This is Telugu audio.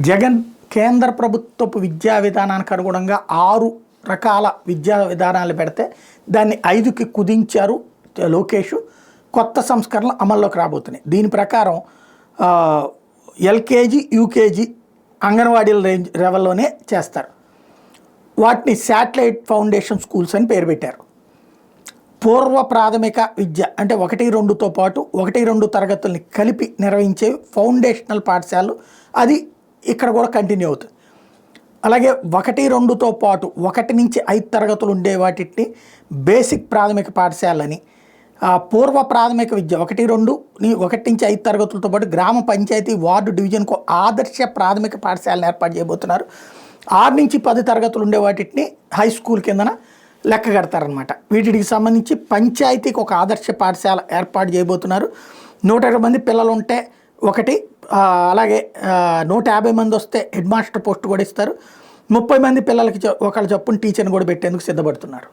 జగన్ కేంద్ర ప్రభుత్వపు విద్యా విధానానికి అనుగుణంగా 6 రకాల విద్యా విధానాలు పెడితే దాన్ని 5కి కుదించారు లోకేష్. కొత్త సంస్కరణలు అమల్లోకి రాబోతున్నాయి. దీని ప్రకారం ఎల్కేజీ, యూకేజీ, అంగన్వాడీల లెవెల్లోనే చేస్తారు. వాటిని శాటిలైట్ ఫౌండేషన్ స్కూల్స్ అని పేరు పెట్టారు. పూర్వ ప్రాథమిక విద్య అంటే 1-2తో పాటు 1-2 తరగతుల్ని కలిపి నిర్వహించే ఫౌండేషనల్ పాఠశాలలు అది ఇక్కడ కూడా కంటిన్యూ అవుతుంది. అలాగే 1-2తో పాటు 1 నుంచి 5 తరగతులు ఉండే వాటిని బేసిక్ ప్రాథమిక పాఠశాలని, పూర్వ ప్రాథమిక విద్య 1-2 1 నుంచి 5 తరగతులతో పాటు గ్రామ పంచాయతీ వార్డు డివిజన్కు ఆదర్శ ప్రాథమిక పాఠశాలను ఏర్పాటు చేయబోతున్నారు. 6 నుంచి 10 తరగతులు ఉండే వాటిని హై స్కూల్ కిందన లెక్క కడతారనమాట. వీటికి సంబంధించి పంచాయతీకి ఒక ఆదర్శ పాఠశాల ఏర్పాటు చేయబోతున్నారు. 120 మంది పిల్లలు ఉంటే ఒకటి, అలాగే 150 మంది వస్తే హెడ్ మాస్టర్ పోస్ట్ కూడా ఇస్తారు. 30 మంది పిల్లలకి ఒకళ్ళ చొప్పున టీచర్ని కూడా పెట్టేందుకు సిద్ధపడుతున్నారు.